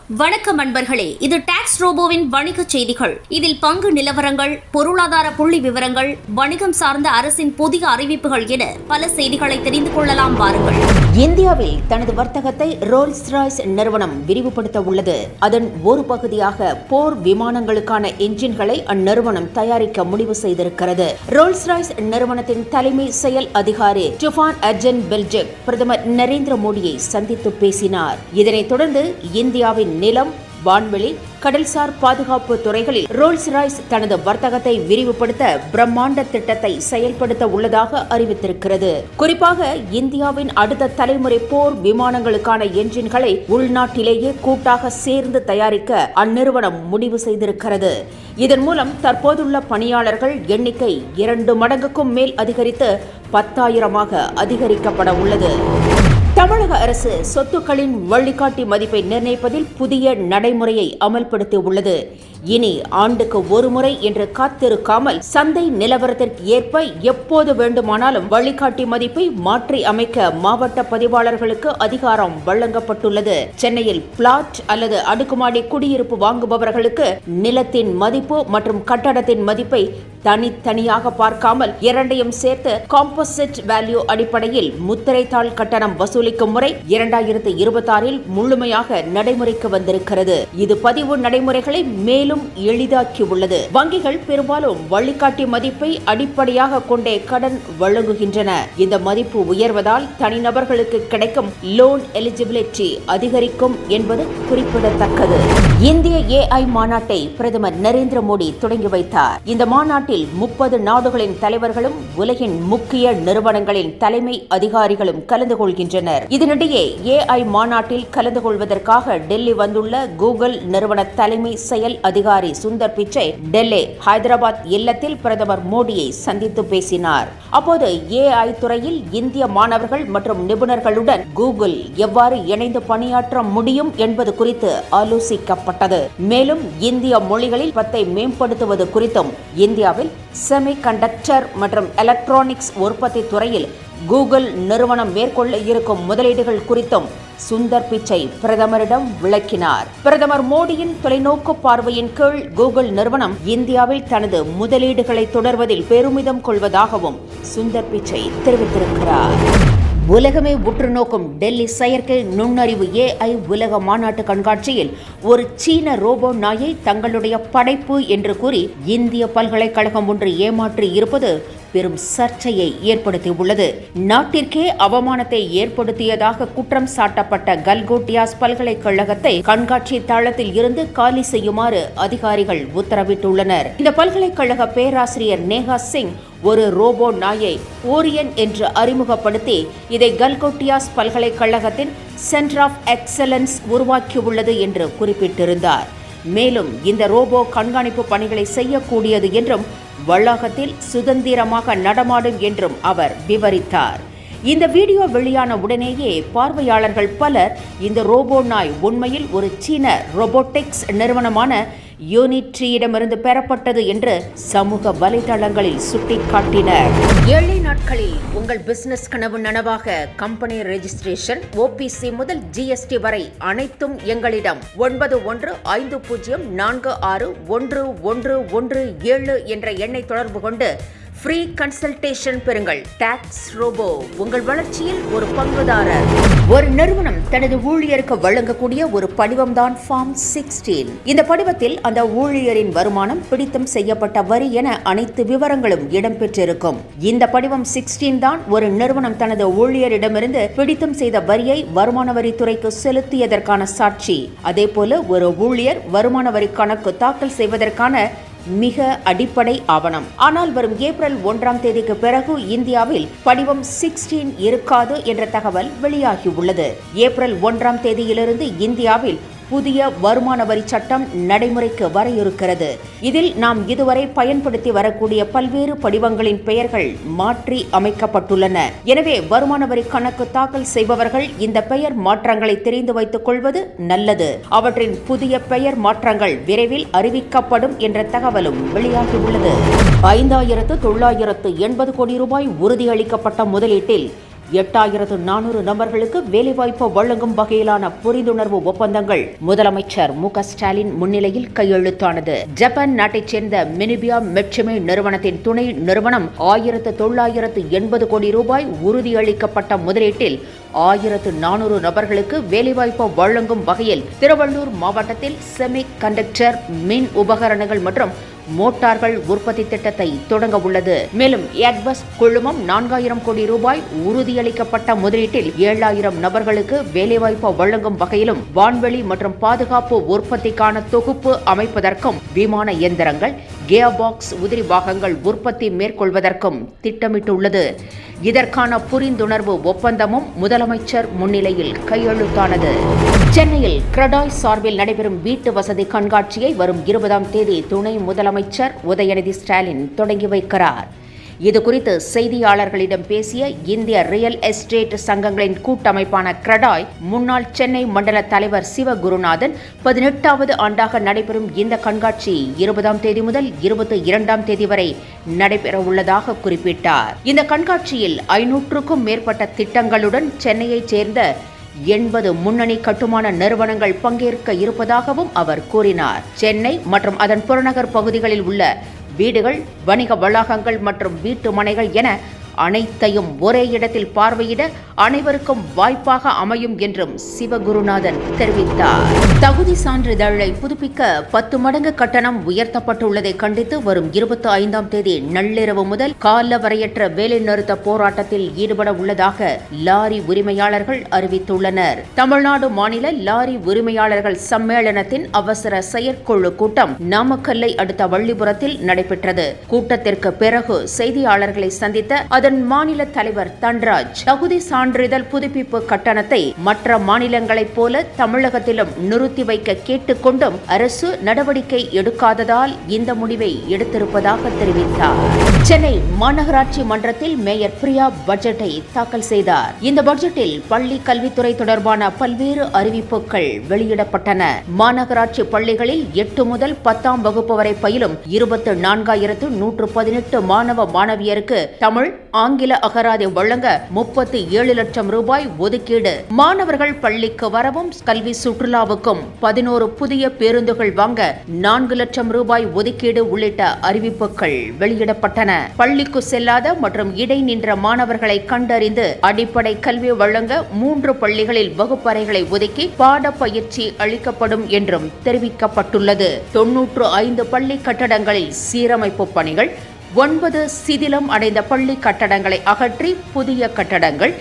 வணக்கம் அன்பர்களே, இது டாக்ஸ் ரோபோவின் வணிக செய்திகள். இதில் பங்கு நிலவரங்கள், பொருளாதார புள்ளி விவரங்கள், வணிகம் சார்ந்த அரசின் புதிய அறிவிப்புகள் என பல செய்திகளை தெரிந்து கொள்ளலாம். வாருங்கள். இந்தியாவில் தனது வர்த்தகத்தை ரோல்ஸ் ராய்ஸ் நிறுவனம் விரிவுபடுத்த உள்ளது. அதன் ஒரு பகுதியாக போர் விமானங்களுக்கான என்ஜின்களை அந்நிறுவனம் தயாரிக்க முடிவு செய்திருக்கிறது. ரோல்ஸ் ராய்ஸ் நிறுவனத்தின் தலைமை செயல் அதிகாரி ஸ்டெஃபான் அர்ஜன் பெல்ஜெக் பிரதமர் நரேந்திர மோடியை சந்தித்து பேசினார். இதனைத் தொடர்ந்து இந்தியாவின் நிலம், வான்வெளி, கடல்சார் பாதுகாப்பு துறைகளில் ரோல்ஸ் ராய்ஸ் தனது வர்த்தகத்தை விரிவுபடுத்த பிரம்மாண்ட திட்டத்தை செயல்படுத்த உள்ளதாக அறிவித்திருக்கிறது. குறிப்பாக இந்தியாவின் அடுத்த தலைமுறை போர் விமானங்களுக்கான என்ஜின்களை உள்நாட்டிலேயே கூட்டாக சேர்ந்து தயாரிக்க அந்நிறுவனம் முடிவு செய்திருக்கிறது. இதன் மூலம் தற்போதுள்ள பணியாளர்கள் எண்ணிக்கை 2 மடங்குக்கும் மேல் அதிகரித்து 10,000 அதிகரிக்கப்பட உள்ளது. தமிழக அரசு சொத்துக்களின் வழிகாட்டி மதிப்பை நிர்ணயிப்பதில் புதிய நடைமுறையை அமல்படுத்தி உள்ளது. இனி ஆண்டுக்கு ஒரு முறை என்று காத்திருக்காமல் சந்தை நிலவரத்திற்கு ஏற்ப எப்போது வேண்டுமானாலும் வழிகாட்டி மதிப்பை மாற்றி அமைக்க மாவட்ட பதிவாளர்களுக்கு அதிகாரம் வழங்கப்பட்டுள்ளது. சென்னையில் பிளாட் அல்லது அடுக்குமாடி குடியிருப்பு வாங்குபவர்களுக்கு நிலத்தின் மதிப்பு மற்றும் கட்டடத்தின் மதிப்பை தனித்தனியாக பார்க்காமல் இரண்டையும் சேர்த்து காம்போசிட் வேல்யூ அடிப்படையில் முத்திரைத்தாள் கட்டணம் வசூலிக்கும் முறை 2026 முழுமையாக நடைமுறைக்கு வந்திருக்கிறது. இது பதிவு நடைமுறைகளை மேலும் எளிதாக்கியுள்ளது. வங்கிகள் பெரும்பாலும் வழிகாட்டி மதிப்பை அடிப்படையாக கொண்டே கடன் வழங்குகின்றன. இந்த மதிப்பு உயர்வதால் தனிநபர்களுக்கு கிடைக்கும் லோன் எலிஜிபிலிட்டி அதிகரிக்கும் என்பது குறிப்பிடத்தக்கது. இந்திய AI மாநாட்டை பிரதமர் நரேந்திர மோடி தொடங்கி வைத்தார். இந்த மாநாட்டில் 30 நாடுகளின் தலைவர்களும் உலகின் முக்கிய நிறுவனங்களின் தலைமை அதிகாரிகளும் கலந்து கொள்கின்றனர். இதனிடையே AI மாநாட்டில் கலந்து கொள்வதற்காக டெல்லி வந்துள்ள கூகுள் நிறுவன தலைமை செயல் அதிகாரி சுந்தர் பிச்சை டெல்லி ஹைதராபாத் இல்லத்தில் பிரதமர் மோடியை சந்தித்து பேசினார். அப்போது AI துறையில் இந்திய மாணவர்கள் மற்றும் நிபுணர்களுடன் கூகுள் எவ்வாறு இணைந்து பணியாற்ற முடியும் என்பது குறித்து ஆலோசிக்கப்பட்டது. மேலும் இந்திய மொழிகளில் 10 மேம்படுத்துவது குறித்தும் இந்தியாவில் செமி கண்டக்டர் மற்றும் எலக்ட்ரானிக்ஸ் உற்பத்தி துறையில் கூகுள் நிறுவனம் மேற்கொள்ள இருக்கும் முதலீடுகள் குறித்தும் சுந்தர் பிச்சை பிரதமரிடம் விளக்கினார். பிரதமர் மோடியின் தொலைநோக்கு பார்வையின் கீழ் கூகுள் நிறுவனம் இந்தியாவில் தனது முதலீடுகளை தொடர்வதில் பெருமிதம் கொள்வதாகவும் சுந்தர் பிச்சை தெரிவித்திருக்கிறார். உலகமே உற்று நோக்கும் டெல்லி செயற்கை நுண்ணறிவு AI உலக மாநாட்டு கண்காட்சியில் ஒரு சீன ரோபோ நாயை தங்களுடைய படைப்பு என்று கூறி இந்திய பல்கலைக்கழகம் ஒன்று ஏமாற்றி இருப்பது பெரும் சர்ச்சையை ஏற்படுத்தியுள்ளது. நாட்டிற்கே அவமானத்தை ஏற்படுத்தியதாக குற்றம் சாட்டப்பட்ட கல்கோட்டியாஸ் பல்கலைக்கழகத்தை கண்காட்சி தளத்தில் இருந்து காலி செய்யுமாறு அதிகாரிகள் உத்தரவிட்டுள்ளனர். இந்த பல்கலைக்கழக பேராசிரியர் நேஹா சிங் ஒரு ரோபோ நாயை ஓரியன் என்று அறிமுகப்படுத்தி இதை கல்கோட்டியாஸ் பல்கலைக்கழகத்தின் சென்டர் ஆஃப் எக்ஸலன்ஸ் உருவாக்கியுள்ளது என்று குறிப்பிட்டிருந்தார். மேலும் இந்த ரோபோ கண்காணிப்பு பணிகளை செய்யக்கூடியது என்றும் வளாகத்தில் சுதந்திரமாக நடமாடும் என்றும் அவர் விவரித்தார். இந்த வீடியோ வெளியான உடனேயே பார்வையாளர்கள் பலர் இந்த ரோபோ நாய் உண்மையில் ஒரு சீன ரோபோட்டிக்ஸ் நிறுவனமான யூனிட்ரியிடமிருந்து பெறப்பட்டது என்று சமூக வலைதளங்களில் சுட்டிக்காட்டினர். 7 நாட்களில் உங்கள் பிசினஸ் கனவு நனவாக கம்பெனி ரெஜிஸ்ட்ரேஷன், OPC முதல் GST வரை அனைத்தும் எங்களிடம் 9150461117 என்ற எண்ணை தொடர்பு கொண்டு ஃப்ரீ கன்சல்டேஷன் பெறுங்கள். டாக்ஸ் ரோபோ உங்கள் வளர்ச்சியில் ஒரு பங்குதாரர். ஒரு நிறுவனம் தனது ஊழியருக்கு வழங்கக்கூடிய ஒரு படிவம்தான் ஃபார்ம் 16. இந்த படிவத்தில் அந்த ஊழியரின் வருமானம், பிடித்தம் செய்யப்பட்ட வரி என அனைத்து விவரங்களும் இடம்பெற்றிருக்கும். இந்த படிவம் 16 தான் ஒரு நிறுவனம் தனது ஊழியரிடமிருந்து பிடித்தம் செய்த வரியை வருமான வரித்துறைக்கு செலுத்தியதற்கான சாட்சி. அதேபோல ஒரு ஊழியர் வருமான வரி கணக்கு தாக்கல் செய்வதற்கான மிக அடிப்படை ஆவணம். ஆனால் வரும் ஏப்ரல் 1ஆம் தேதிக்கு பிறகு இந்தியாவில் படிவம் 16 இருக்காது என்ற தகவல் வெளியாகியுள்ளது. ஏப்ரல் 1ஆம் தேதியிலிருந்து இந்தியாவில் புதிய வருமான வரி சட்டம் நடைமுறைக்கு வர இருக்கிறது. இதில் நாம் இதுவரை பயன்படுத்தி வரக்கூடிய பல்வேறு படிவங்களின் பெயர்கள் மாற்றி அமைக்கப்பட்டுள்ளன. எனவே வருமான வரி கணக்கு தாக்கல் செய்பவர்கள் இந்த பெயர் மாற்றங்களை தெரிந்து வைத்துக் கொள்வது நல்லது. அவற்றின் புதிய பெயர் மாற்றங்கள் விரைவில் அறிவிக்கப்படும் என்ற தகவலும் வெளியாகியுள்ளது. 5,980 கோடி ரூபாய் உறுதியளிக்கப்பட்ட முதலீட்டில் 8400 நபர்களுக்கு வேலைவாய்ப்பு வழங்கும் வகையிலான புரிந்துணர்வு ஒப்பந்தங்கள் முதலமைச்சர் மு.க.ஸ்டாலின் முன்னிலையில் கையெழுத்தானது. ஜப்பான் நாட்டைச் சேர்ந்த மினிபியா மெட்சுமே நிறுவனத்தின் துணை நிறுவனம் 1980 கோடி ரூபாய் உறுதியளிக்கப்பட்ட முதலீட்டில் 1400 நபர்களுக்கு வேலைவாய்ப்பு வழங்கும் வகையில் திருவள்ளூர் மாவட்டத்தில் செமி கண்டக்டர் மின் உபகரணங்கள் மற்றும் மோட்டார்கள் உற்பத்தி திட்டத்தை தொடங்க உள்ளது. மேலும் ஏக்பஸ் குழுமம் 4000 கோடி ரூபாய் உறுதியளிக்கப்பட்ட முதலீட்டில் 7000 நபர்களுக்கு வேலைவாய்ப்பு வழங்கும் வகையிலும் வான்வெளி மற்றும் பாதுகாப்பு உற்பத்திக்கான தொகுப்பு அமைப்பதற்கும் விமான இயந்திரங்கள் கியர் பாக்ஸ் உதிரி பாகங்கள் உற்பத்தி மேற்கொள்வதற்கும் திட்டமிட்டுள்ளது. இதற்கான புரிந்துணர்வு ஒப்பந்தமும் முதலமைச்சர் முன்னிலையில் கையெழுத்தானது. சென்னையில் கிரடாய் சார்பில் நடைபெறும் வீட்டு வசதி கண்காட்சியை வரும் 20ஆம் தேதி துணை முதலமைச்சர் உதயநிதி ஸ்டாலின் தொடங்கி வைக்கிறார். இதுகுறித்து செய்தியாளர்களிடம் பேசிய இந்திய ரியல் எஸ்டேட் சங்கங்களின் கூட்டமைப்பான கிரடாய் முன்னாள் சென்னை மண்டல தலைவர் சிவகுருநாதன் 18வது ஆண்டாக நடைபெறும் இந்த கண்காட்சி 20ஆம் தேதி முதல் 22ஆம் தேதி வரை நடைபெற உள்ளதாக குறிப்பிட்டார். இந்த கண்காட்சியில் 500க்கும் மேற்பட்ட திட்டங்களுடன் சென்னையைச் சேர்ந்த 80 முன்னணி கட்டுமான நிறுவனங்கள் பங்கேற்க இருப்பதாகவும் அவர் கூறினார். சென்னை மற்றும் அதன் புறநகர் பகுதிகளில் உள்ள வீடுகள், வணிக வளாகங்கள் மற்றும் வீட்டு மனைகள் என அனைத்தையும் ஒரே இடத்தில் பார்வையிட அனைவருக்கும் வாய்ப்பாக அமையும் என்றும் சிவகுருநாதன் தெரிவித்தார். தகுதி சான்றிதழை புதுப்பிக்க 10 மடங்கு கட்டணம் உயர்த்தப்பட்டுள்ளதை கண்டித்து வரும் 25ஆம் தேதி நள்ளிரவு முதல் காலவரையற்ற வேலைநிறுத்த போராட்டத்தில் ஈடுபட உள்ளதாக லாரி உரிமையாளர்கள் அறிவித்துள்ளனர். தமிழ்நாடு மாநில லாரி உரிமையாளர்கள் சம்மேளனத்தின் அவசர செயற்குழு கூட்டம் நாமக்கல்லை அடுத்த வள்ளிபுரத்தில் நடைபெற்றது. கூட்டத்திற்கு பிறகு செய்தியாளர்களை சந்தித்த அதன் மாநில தலைவர் தன்ராஜ், தகுதி சான்றிதழ் புதுப்பிப்பு கட்டணத்தை மற்ற மாநிலங்களைப் போல தமிழகத்திலும் நிறுத்தி வைக்க கேட்டுக்கொண்டும் அரசு நடவடிக்கை எடுக்காததால் இந்த முடிவை எடுத்திருப்பதாக தெரிவித்தார். சென்னை மாநகராட்சி மன்றத்தில் மேயர் பிரியா பட்ஜெட்டை தாக்கல் செய்தார். இந்த பட்ஜெட்டில் பள்ளி கல்வித்துறை தொடர்பான பல்வேறு அறிவிப்புகள் வெளியிடப்பட்டன. மாநகராட்சி பள்ளிகளில் 8 முதல் 10ஆம் வகுப்பு வரை பயிலும் 24,118 மாணவ மாணவியருக்கு தமிழ், ஆங்கில அகராதி வழங்க 37 லட்சம் ரூபாய் ஒதுக்கீடு. மாணவர்கள் பள்ளிக்கு வரவும் கல்வி சுற்றுலாவுக்கும் 11 புதிய பேருந்துகள் வாங்க 4 லட்சம் ரூபாய் ஒதுக்கீடு உள்ளிட்ட அறிவிப்புகள் வெளியிடப்பட்டன. பள்ளிக்கு செல்லாத மற்றும் இடை நின்ற மாணவர்களை கண்டறிந்து அடிப்படை கல்வி வழங்க 3 பள்ளிகளில் வகுப்பறைகளை ஒதுக்கி பாட பயிற்சி அளிக்கப்படும் என்றும் தெரிவிக்கப்பட்டுள்ளது. 95 பள்ளி கட்டடங்களில் சீரமைப்பு பணிகள், 9 சிதிலம் அடைந்த பள்ளி கட்டடங்களை அகற்றி புதிய கட்டடங்கள்,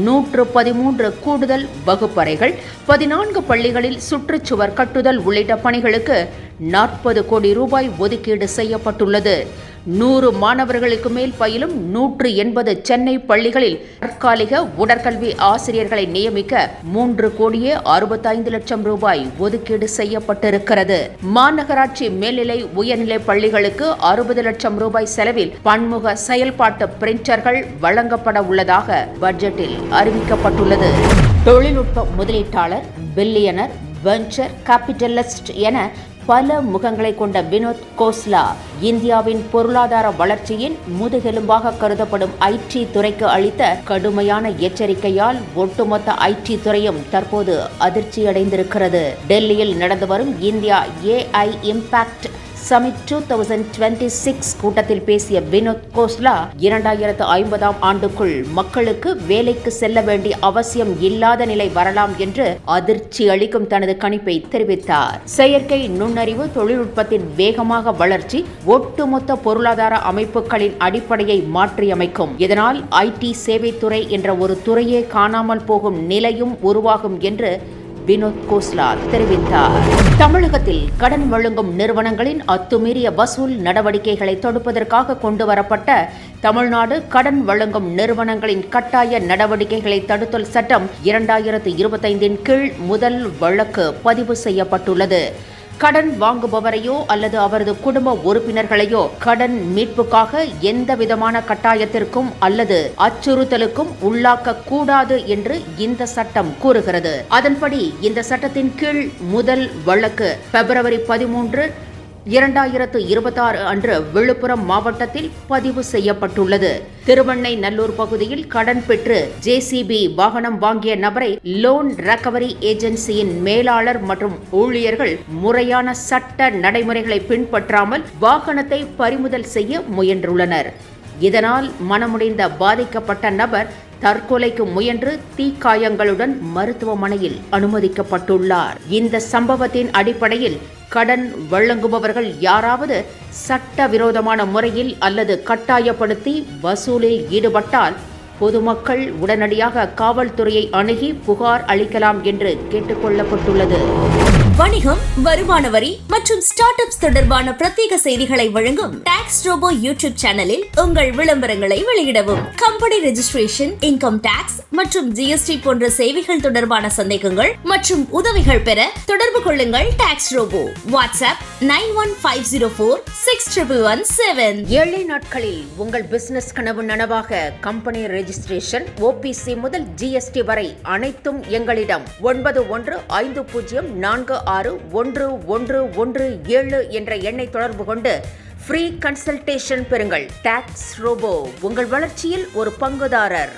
113 கூடுதல் வகுப்பறைகள், 14 பள்ளிகளில் சுற்றுச்சுவர் கட்டுதல் உள்ளிட்ட பணிகளுக்கு 40 கோடி ரூபாய் ஒதுக்கீடு செய்யப்பட்டுள்ளது. 100 மாணவர்களுக்கு மேல் பயிலும் 180 சென்னை பள்ளிகளில் தற்காலிக உடற்கல்வி ஆசிரியர்களை நியமிக்க 3 கோடியே 65 லட்சம் ரூபாய் ஒதுக்கீடு செய்யப்பட்டிருக்கிறது. மாநகராட்சி மேல்நிலை உயர்நிலை பள்ளிகளுக்கு 60 லட்சம் ரூபாய் செலவில் பன்முக செயல்பாட்டு பிரிண்டர்கள் வழங்கப்பட உள்ளதாக பட்ஜெட்டில் அறிவிக்கப்பட்டுள்ளது. தொழில்நுட்ப முதலீட்டாளர், பில்லியனர், வெஞ்சர் கேபிட்டலிஸ்ட் என பல முகங்களை கொண்ட வினோத் கோஸ்லா இந்தியாவின் பொருளாதார வளர்ச்சியின் முதுகெலும்பாக கருதப்படும் ஐடி துறைக்கு அளித்த கடுமையான எச்சரிக்கையால் ஒட்டுமொத்த ஐடி துறையும் தற்போது அதிர்ச்சியடைந்திருக்கிறது. டெல்லியில் நடந்து வரும் இந்தியா AI இம்பாக்ட் சமிட் 2026 கூட்டத்தில் பேசிய வினோத் கோஸ்லா 2050ஆம் ஆண்டுக்குள் மக்களுக்கு வேலைக்கு செல்ல வேண்டிய அவசியம் இல்லாத நிலை வரலாம் என்று அதிர்ச்சி அளிக்கும் தனது கணிப்பை தெரிவித்தார். செயற்கை நுண்ணறிவு தொழில்நுட்பத்தின் வேகமாக வளர்ச்சி ஒட்டுமொத்த பொருளாதார அமைப்புகளின் அடிப்படையை மாற்றியமைக்கும். இதனால் ஐடி சேவைத்துறை என்ற ஒரு துறையே காணாமல் போகும் நிலையும் உருவாகும் என்று வினோத் கோஸ்லா தெரிவித்தார். தமிழகத்தில் கடன் வழங்கும் நிறுவனங்களின் அத்துமீறிய வசூல் நடவடிக்கைகளை தடுப்பதற்காக கொண்டுவரப்பட்ட தமிழ்நாடு கடன் வழங்கும் நிறுவனங்களின் கட்டாய நடவடிக்கைகளை தடுத்தல் சட்டம் 2025 கீழ் முதல் வழக்கு பதிவு செய்யப்பட்டுள்ளது. கடன் வாங்குபவரையோ அல்லது அவரது குடும்ப உறுப்பினர்களையோ கடன் மீட்புக்காக எந்த விதமான கட்டாயத்திற்கும் அல்லது அச்சுறுத்தலுக்கும் உள்ளாக்க கூடாது என்று இந்த சட்டம் கூறுகிறது. அதன்படி இந்த சட்டத்தின் கீழ் முதல் வழக்கு February 13, 2026 அன்று விழுப்புரம் மாவட்டத்தில் பதிவு செய்யப்பட்டுள்ளது. திருவெண்ணெய்நல்லூர் பகுதியில் கடன் பெற்று JCB வாகனம் வாங்கிய நபரை லோன் ரெக்கவரி ஏஜென்சியின் மேலாளர் மற்றும் ஊழியர்கள் முறையான சட்ட நடைமுறைகளை பின்பற்றாமல் வாகனத்தை பறிமுதல் செய்ய முயன்றுள்ளனர். இதனால் மனமுடைந்த பாதிக்கப்பட்ட நபர் தற்கொலைக்கு முயன்று தீக்காயங்களுடன் மருத்துவமனையில் அனுமதிக்கப்பட்டுள்ளார். இந்த சம்பவத்தின் அடிப்படையில் கடன் வழங்குபவர்கள் யாராவது சட்டவிரோதமான முறையில் அல்லது கட்டாயப்படுத்தி வசூலில் ஈடுபட்டால் பொதுமக்கள் உடனடியாக காவல்துறையை அணுகி புகார் அளிக்கலாம் என்று கேட்டுக்கொள்ளப்பட்டுள்ளது. வணிகம், வருமான வரி மற்றும் ஸ்டார்ட் அப்ஸ் தொடர்பான பிரத்யேக செய்திகளை வழங்கும் டாக்ஸ் ரோபோ யூடியூப் சேனலில் உங்கள் விளம்பரங்களை வெளியிடவும். கம்பெனி ரெஜிஸ்ட்ரேஷன், இன்கம் டாக்ஸ் மற்றும் GST போன்ற சேவைகள் தொடர்பான சந்தேகங்கள் மற்றும் உதவிகள் பெற தொடர்பு கொள்ளுங்கள் டாக்ஸ் ரோபோ. வாட்ஸ்அப் 9150461117. 7 நாட்களில் உங்கள் பிசினஸ் கனவு நனவாக கம்பெனி ரெஜிஸ்ட்ரேஷன், OPC முதல் GST வரை அனைத்தும் எங்களிடம். 9150461117 என்ற எண்ணை தொடர்பு கொண்டு ஃப்ரீ கன்சல்டேஷன் பெறுங்கள். டாக்ஸ் ரோபோ, உங்கள் வளர்ச்சியில் ஒரு பங்குதாரர்.